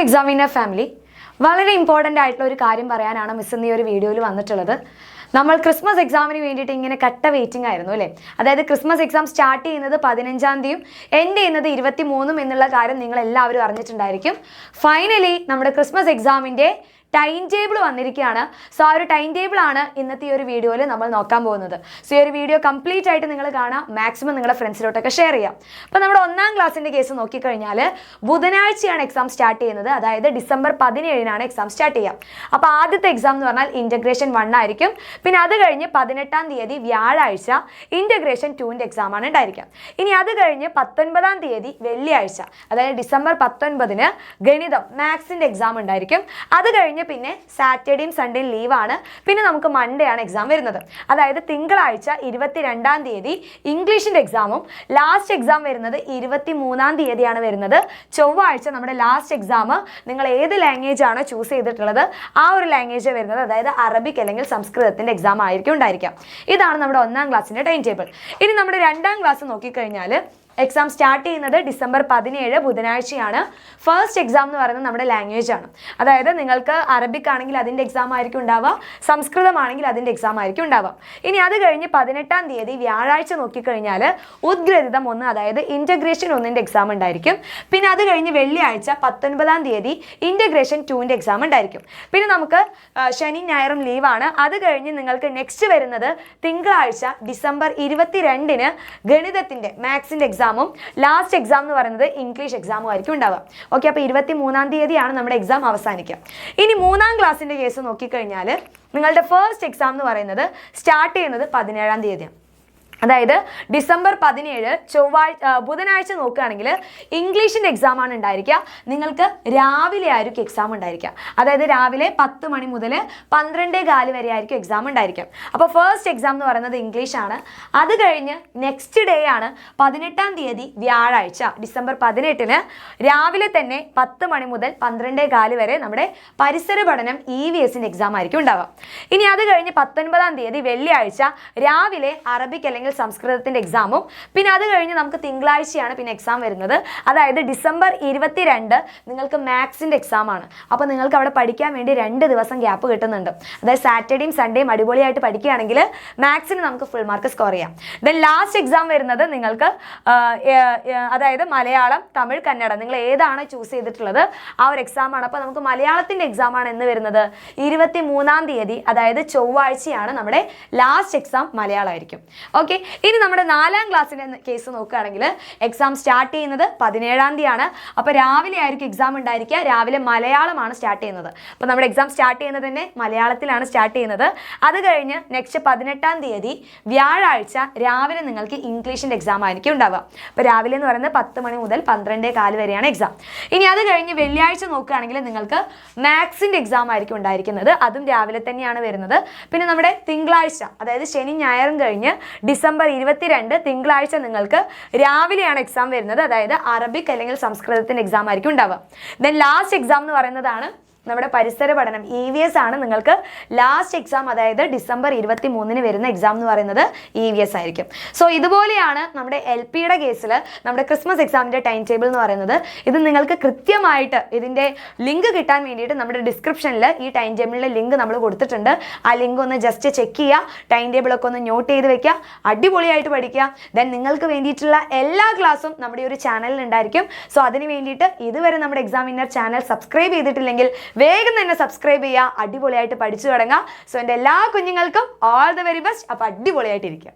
Examiner family വളരെ important ആയിട്ടുള്ള ഒരു കാര്യം പറയാനാണ് മിസ് ഇന്ന് ഈ ഒരു വീഡിയോയിൽ വന്നിട്ടുള്ളത്. നമ്മൾ ക്രിസ്മസ് എക്സാമിന് വേണ്ടിയിട്ട് ഇങ്ങനെ കട്ട വെയിറ്റിംഗ് ആയിരുന്നു അല്ലേ. അതായത് ക്രിസ്മസ് എക്സാം സ്റ്റാർട്ട് ചെയ്യുന്നത് 15-ാം തീയതിയും എൻഡ് ചെയ്യുന്നത് 23-ഉം എന്നുള്ള കാര്യം നിങ്ങൾ എല്ലാവരും അറിഞ്ഞിട്ടുണ്ടായിരിക്കും. ഫൈനലി നമ്മുടെ ക്രിസ്മസ് എക്സാമിൻ്റെ ടൈം ടേബിൾ വന്നിരിക്കുകയാണ്. സോ ആ ഒരു ടൈം ടേബിൾ ആണ് ഇന്നത്തെ ഈ ഒരു വീഡിയോയിൽ നമ്മൾ നോക്കാൻ പോകുന്നത്. സോ ഈ ഒരു വീഡിയോ കംപ്ലീറ്റ് ആയിട്ട് നിങ്ങൾ കാണാം, മാക്സിമം നിങ്ങളുടെ ഫ്രണ്ട്സിലോട്ടൊക്കെ ഷെയർ ചെയ്യാം. അപ്പോൾ നമ്മുടെ 1-ാം ക്ലാസ്സിൻ്റെ കേസ് നോക്കിക്കഴിഞ്ഞാൽ ബുധനാഴ്ചയാണ് എക്സാം സ്റ്റാർട്ട് ചെയ്യുന്നത്. അതായത് ഡിസംബർ 17-നാണ് എക്സാം സ്റ്റാർട്ട് ചെയ്യുക. അപ്പോൾ ആദ്യത്തെ എക്സാം എന്ന് പറഞ്ഞാൽ ഇൻ്റഗ്രേഷൻ 1 ആയിരിക്കും. പിന്നെ അത് കഴിഞ്ഞ് 18-ാം തീയതി വ്യാഴാഴ്ച ഇൻ്റഗ്രേഷൻ 2-ൻ്റെ എക്സാമാണ് ഉണ്ടായിരിക്കുക. ഇനി അത് കഴിഞ്ഞ് 19-ാം തീയതി വെള്ളിയാഴ്ച അതായത് ഡിസംബർ 19-ന് ഗണിതം മാത്സിൻ്റെ എക്സാം ഉണ്ടായിരിക്കും. അത് കഴിഞ്ഞ് പിന്നെ സാറ്റർഡേയും സൺഡേയും ലീവാണ്. പിന്നെ നമുക്ക് മൺഡേ ആണ് എക്സാം വരുന്നത്. അതായത് തിങ്കളാഴ്ച 22-ാം തീയതി ഇംഗ്ലീഷിൻ്റെ എക്സാമും ലാസ്റ്റ് എക്സാം വരുന്നത് 23-ാം തീയതിയാണ് വരുന്നത്. ചൊവ്വാഴ്ച നമ്മുടെ ലാസ്റ്റ് എക്സാം നിങ്ങൾ ഏത് ലാംഗ്വേജ് ആണ് ചൂസ് ചെയ്തിട്ടുള്ളത് ആ ഒരു ലാംഗ്വേജ് വരുന്നത്, അതായത് അറബിക് അല്ലെങ്കിൽ സംസ്കൃതത്തിൻ്റെ എക്സാം ആയിരിക്കും ഉണ്ടായിരിക്കാം. ഇതാണ് നമ്മുടെ 1-ാം ക്ലാസ്സിൻ്റെ ടൈം ടേബിൾ. ഇനി നമ്മുടെ 2-ാം ക്ലാസ് നോക്കിക്കഴിഞ്ഞാൽ എക്സാം സ്റ്റാർട്ട് ചെയ്യുന്നത് ഡിസംബർ 17 ബുധനാഴ്ചയാണ്. ഫസ്റ്റ് എക്സാം എന്ന് പറയുന്നത് നമ്മുടെ ലാംഗ്വേജ് ആണ്. അതായത് നിങ്ങൾക്ക് അറബിക് ആണെങ്കിൽ അതിൻ്റെ എക്സാം ആയിരിക്കും ഉണ്ടാവുക, സംസ്കൃതമാണെങ്കിൽ അതിൻ്റെ എക്സാം ആയിരിക്കും ഉണ്ടാവുക. ഇനി അത് കഴിഞ്ഞ് 18-ാം തീയതി വ്യാഴാഴ്ച നോക്കിക്കഴിഞ്ഞാൽ ഉദ്ഗ്രഥിതം 1 അതായത് ഇൻ്റഗ്രേഷൻ 1-ൻ്റെ എക്സാം ഉണ്ടായിരിക്കും. പിന്നെ അത് കഴിഞ്ഞ് വെള്ളിയാഴ്ച 19-ാം തീയതി ഇൻ്റഗ്രേഷൻ 2-ൻ്റെ എക്സാം ഉണ്ടായിരിക്കും. പിന്നെ നമുക്ക് ശനി ഞായറും ലീവാണ്. അത് കഴിഞ്ഞ് നിങ്ങൾക്ക് നെക്സ്റ്റ് വരുന്നത് തിങ്കളാഴ്ച ഡിസംബർ 22-ന് ഗണിതത്തിൻ്റെ മാത്സിൻ്റെ എക്സാമും ലാസ്റ്റ് എക്സാം എന്ന് പറയുന്നത് ഇംഗ്ലീഷ് എക്സാമും ആയിരിക്കും ഉണ്ടാവുക. ഓക്കെ, അപ്പോൾ 23-ാം തീയതിയാണ് നമ്മുടെ എക്സാം അവസാനിക്കുക. ഇനി 3-ാം ക്ലാസ്സിൻ്റെ കേസ് നോക്കിക്കഴിഞ്ഞാൽ നിങ്ങളുടെ ഫസ്റ്റ് എക്സാം എന്ന് പറയുന്നത് സ്റ്റാർട്ട് ചെയ്യുന്നത് 17-ാം തീയതിയാണ്. അതായത് ഡിസംബർ 17 ബുധനാഴ്ച നോക്കുകയാണെങ്കിൽ ഇംഗ്ലീഷിൻ്റെ എക്സാം ആണ് ഉണ്ടായിരിക്കുക. നിങ്ങൾക്ക് രാവിലെ ആയിരിക്കും എക്സാം ഉണ്ടായിരിക്കുക. അതായത് രാവിലെ 10 മണി മുതൽ 12:15 വരെ ആയിരിക്കും എക്സാം ഉണ്ടായിരിക്കുക. അപ്പോൾ ഫസ്റ്റ് എക്സാം എന്ന് പറയുന്നത് ഇംഗ്ലീഷാണ്. അത് കഴിഞ്ഞ് നെക്സ്റ്റ് ഡേ ആണ് 18-ാം തീയതി വ്യാഴാഴ്ച ഡിസംബർ 18-ന് രാവിലെ തന്നെ 10 മണി മുതൽ 12:15 വരെ നമ്മുടെ പരിസര പഠനം EVSൻ്റെ എക്സാം ആയിരിക്കും ഉണ്ടാവുക. ഇനി അത് കഴിഞ്ഞ് 19-ാം തീയതി വെള്ളിയാഴ്ച രാവിലെ അറബിക് അല്ലെങ്കിൽ സംസ്കൃതത്തിൻ്റെ എക്സാമും പിന്നെ അത് കഴിഞ്ഞ് നമുക്ക് തിങ്കളാഴ്ചയാണ് പിന്നെ എക്സാം വരുന്നത്. അതായത് ഡിസംബർ 22 നിങ്ങൾക്ക് മാത്സിൻ്റെ എക്സാം ആണ്. അപ്പോൾ നിങ്ങൾക്ക് അവിടെ പഠിക്കാൻ വേണ്ടി 2 ദിവസം ഗ്യാപ്പ് കിട്ടുന്നുണ്ട്. അതായത് സാറ്റർഡേയും സൺഡേയും അടിപൊളിയായിട്ട് പഠിക്കുകയാണെങ്കിൽ മാത്സിന് നമുക്ക് ഫുൾ മാർക്ക് സ്കോർ ചെയ്യാം. ദെൻ ലാസ്റ്റ് എക്സാം വരുന്നത് നിങ്ങൾക്ക് അതായത് മലയാളം, തമിഴ്, കന്നഡ നിങ്ങൾ ഏതാണ് ചൂസ് ചെയ്തിട്ടുള്ളത് ആ ഒരു എക്സാമാണ്. അപ്പോൾ നമുക്ക് മലയാളത്തിൻ്റെ എക്സാമാണ് എന്ന് വരുന്നത് 23-ാം തീയതി അതായത് ചൊവ്വാഴ്ചയാണ് നമ്മുടെ ലാസ്റ്റ് എക്സാം മലയാളമായിരിക്കും. ഓക്കെ, ഇനി നമ്മുടെ 4-ാം ക്ലാസ്സിൻ്റെ കേസ് നോക്കുകയാണെങ്കിൽ എക്സാം സ്റ്റാർട്ട് ചെയ്യുന്നത് 17-ാം തീയതിയാണ്. അപ്പോൾ രാവിലെ ആയിരിക്കും എക്സാം ഉണ്ടായിരിക്കുക. രാവിലെ മലയാളമാണ് സ്റ്റാർട്ട് ചെയ്യുന്നത്. അപ്പോൾ നമ്മുടെ എക്സാം സ്റ്റാർട്ട് ചെയ്യുന്നത് തന്നെ മലയാളത്തിലാണ് സ്റ്റാർട്ട് ചെയ്യുന്നത്. അത് കഴിഞ്ഞ് നെക്സ്റ്റ് 18-ാം തീയതി വ്യാഴാഴ്ച രാവിലെ നിങ്ങൾക്ക് ഇംഗ്ലീഷിൻ്റെ എക്സാം ആയിരിക്കും ഉണ്ടാവുക. അപ്പോൾ രാവിലെ എന്ന് പറയുന്നത് 10 മണി മുതൽ 12:15 വരെയാണ് എക്സാം. ഇനി അത് കഴിഞ്ഞ് വെള്ളിയാഴ്ച നോക്കുകയാണെങ്കിൽ നിങ്ങൾക്ക് മാത്സിൻ്റെ എക്സാം ആയിരിക്കും ഉണ്ടായിരിക്കുന്നത്. അതും രാവിലെ തന്നെയാണ് വരുന്നത്. പിന്നെ നമ്മുടെ തിങ്കളാഴ്ച അതായത് ശനി ഞായറും കഴിഞ്ഞ് ഡിസംബർ 22 തിങ്കളാഴ്ച നിങ്ങൾക്ക് രാവിലെയാണ് എക്സാം വരുന്നത്. അതായത് അറബിക് അല്ലെങ്കിൽ സംസ്കൃതത്തിൻ്റെ എക്സാം ആയിരിക്കും ഉണ്ടാവുക. ദെൻ ലാസ്റ്റ് എക്സാം എന്ന് പറയുന്നതാണ് നമ്മുടെ പരിസര പഠനം EVS ആണ്. നിങ്ങൾക്ക് ലാസ്റ്റ് എക്സാം അതായത് ഡിസംബർ 23-ന് വരുന്ന എക്സാം എന്ന് പറയുന്നത് EVS ആയിരിക്കും. സോ ഇതുപോലെയാണ് നമ്മുടെ LPയുടെ കേസിൽ നമ്മുടെ ക്രിസ്മസ് എക്സാമിൻ്റെ ടൈം ടേബിൾ എന്ന് പറയുന്നത്. ഇത് നിങ്ങൾക്ക് കൃത്യമായിട്ട് ഇതിൻ്റെ ലിങ്ക് കിട്ടാൻ വേണ്ടിയിട്ട് നമ്മുടെ ഡിസ്ക്രിപ്ഷനിൽ ഈ ടൈം ടേബിളിൻ്റെ ലിങ്ക് നമ്മൾ കൊടുത്തിട്ടുണ്ട്. ആ ലിങ്ക് ഒന്ന് ജസ്റ്റ് ചെക്ക് ചെയ്യുക, ടൈം ടേബിളൊക്കെ ഒന്ന് നോട്ട് ചെയ്ത് വെക്കുക, അടിപൊളിയായിട്ട് പഠിക്കുക. ദെൻ നിങ്ങൾക്ക് വേണ്ടിയിട്ടുള്ള എല്ലാ ക്ലാസ്സും നമ്മുടെ ഒരു ചാനലിൽ ഉണ്ടായിരിക്കും. സോ അതിന് വേണ്ടിയിട്ട് ഇതുവരെ നമ്മുടെ എക്സാമിനർ ചാനൽ സബ്സ്ക്രൈബ് ചെയ്തിട്ടില്ലെങ്കിൽ വേഗം തന്നെ സബ്സ്ക്രൈബ് ചെയ്യുക, അടിപൊളിയായിട്ട് പഠിച്ചു തുടങ്ങുക. സോ എൻ്റെ എല്ലാ കുഞ്ഞുങ്ങൾക്കും ഓൾ ദ വെരി ബെസ്റ്റ്. അപ്പോൾ അടിപൊളിയായിട്ടിരിക്കുക.